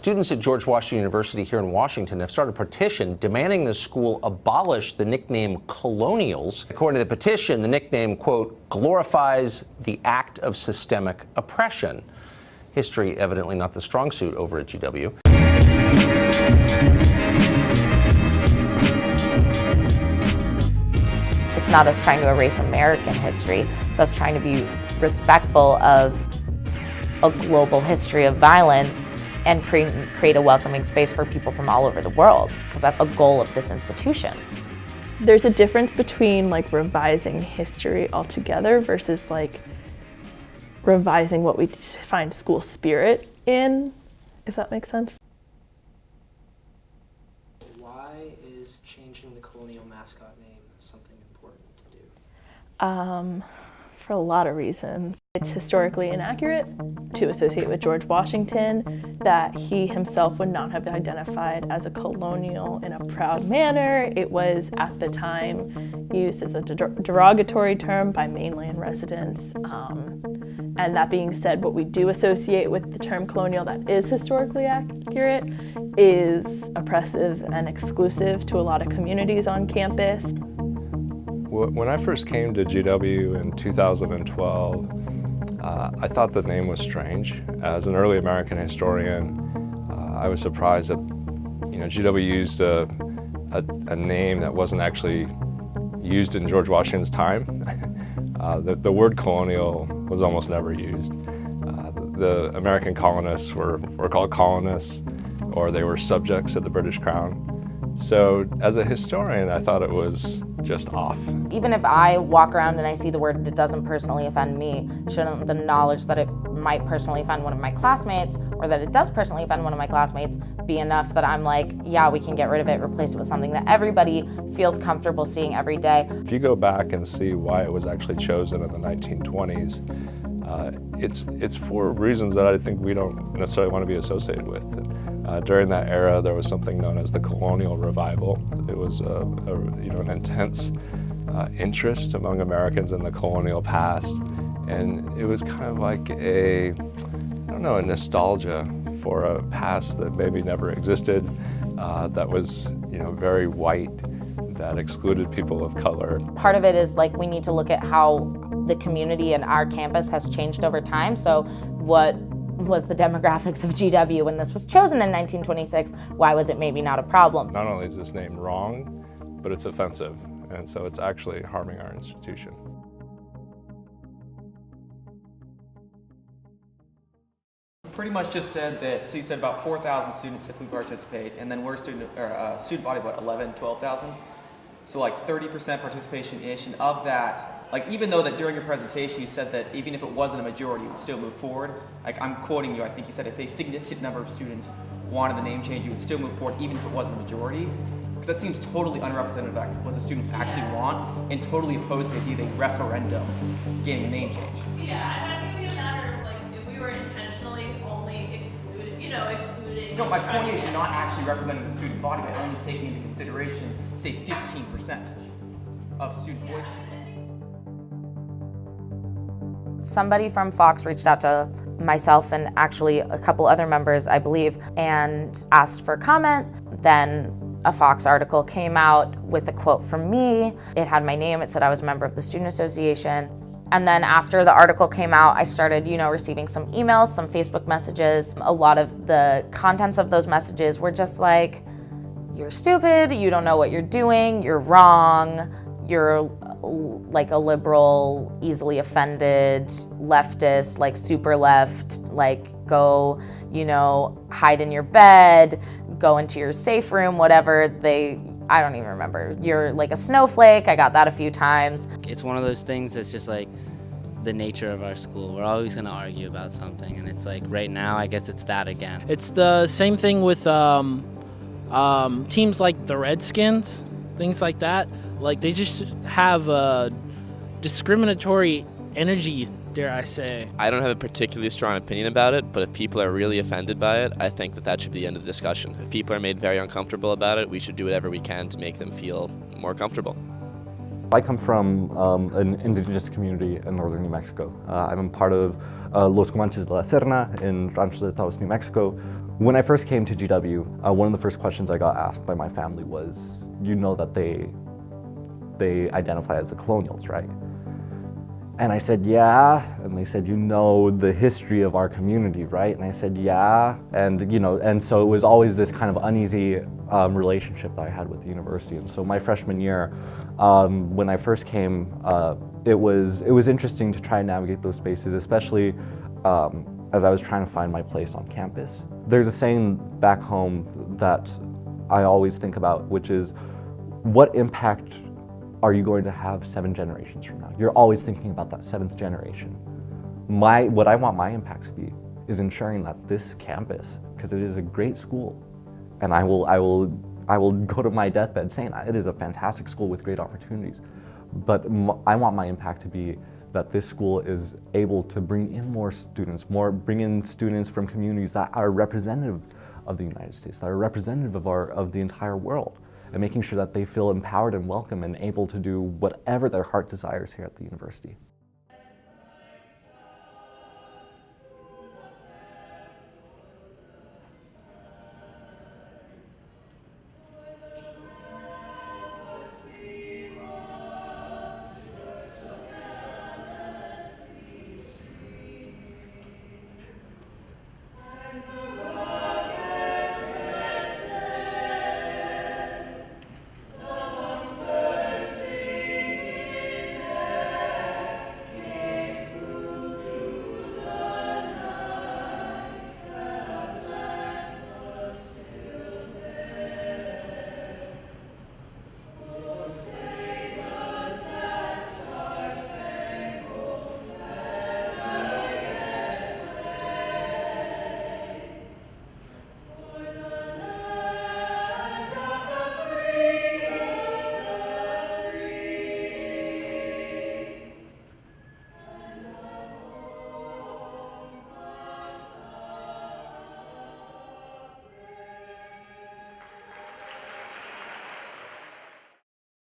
Students at George Washington University here in Washington have started a petition demanding the school abolish the nickname colonials. According to the petition, the nickname, quote, glorifies the act of systemic oppression. History evidently not the strong suit over at GW. It's not us trying to erase American history, it's us trying to be respectful of a global history of violence and create a welcoming space for people from all over the world, because that's a goal of this institution. There's a difference between like revising history altogether versus like revising what we find school spirit in, if that makes sense. Why is changing the colonial mascot name something important to do? For a lot of reasons. It's historically inaccurate to associate with George Washington, that he himself would not have identified as a colonial in a proud manner. It was at the time used as a derogatory term by mainland residents. And that being said, what we do associate with the term colonial that is historically accurate is oppressive and exclusive to a lot of communities on campus. When I first came to GW in 2012, I thought the name was strange. As an early American historian, I was surprised that GW used a name that wasn't actually used in George Washington's time. The word colonial was almost never used. The American colonists were called colonists, or they were subjects of the British Crown. So as a historian, I thought it was just off. Even if I walk around and I see the word that doesn't personally offend me, shouldn't the knowledge that it might personally offend one of my classmates, or that it does personally offend one of my classmates, be enough that I'm like, yeah, we can get rid of it, replace it with something that everybody feels comfortable seeing every day. If you go back and see why it was actually chosen in the 1920s, it's for reasons that I think we don't necessarily want to be associated with. During that era, there was something known as the colonial revival. It was an intense interest among Americans in the colonial past, and it was kind of like a nostalgia for a past that maybe never existed, that was very white, that excluded people of color. Part of it is like we need to look at how the community and our campus has changed over time. So what was the demographics of GW when this was chosen in 1926? Why was it maybe not a problem? Not only is this name wrong, but it's offensive, and so it's actually harming our institution. Pretty much just said that, so you said about 4,000 students typically participate, and then we're student body, what, 11, 12,000? So like 30% participation-ish, and of that, like even though that during your presentation you said that even if it wasn't a majority, it would still move forward. Like I'm quoting you, I think you said if a significant number of students wanted the name change, you would still move forward even if it wasn't a majority. Because that seems totally unrepresentative of what the students actually want, and totally opposed to the idea of a referendum getting a name change. Yeah, I think it would be a matter of like if we were intentionally only excluding. No, my point is you're not actually representing the student body by only taking into consideration, say, 15% of student voices. Somebody from Fox reached out to myself and actually a couple other members, I believe, and asked for comment. Then a Fox article came out with a quote from me. It had my name, it said I was a member of the Student Association. And then after the article came out, I started, receiving some emails, some Facebook messages. A lot of the contents of those messages were just like, you're stupid, you don't know what you're doing, you're wrong, you're like a liberal, easily offended, leftist, like super left, like go, hide in your bed, go into your safe room, whatever I don't even remember. You're like a snowflake. I got that a few times. It's one of those things that's just like the nature of our school. We're always going to argue about something, and it's like right now, I guess it's that again. It's the same thing with teams like the Redskins, things like that. Like they just have a discriminatory energy, dare I say. I don't have a particularly strong opinion about it, but if people are really offended by it, I think that should be the end of the discussion. If people are made very uncomfortable about it, we should do whatever we can to make them feel more comfortable. I come from an indigenous community in northern New Mexico. I'm a part of Los Comanches de la Serna in Rancho de Taos, New Mexico. When I first came to GW, one of the first questions I got asked by my family was, you know that they identify as the colonials, right? And I said, yeah. And they said, you know the history of our community, right? And I said, yeah. And and so it was always this kind of uneasy relationship that I had with the university. And so my freshman year, when I first came, it was interesting to try and navigate those spaces, especially as I was trying to find my place on campus. There's a saying back home that I always think about, which is, what impact are you going to have 7 generations from now? You're always thinking about that 7th generation. What I want my impact to be is ensuring that this campus, because it is a great school, and I will go to my deathbed saying that it is a fantastic school with great opportunities, but I want my impact to be that this school is able to bring in more students, bring in students from communities that are representative of the United States, that are representative of the entire world, and making sure that they feel empowered and welcome and able to do whatever their heart desires here at the university.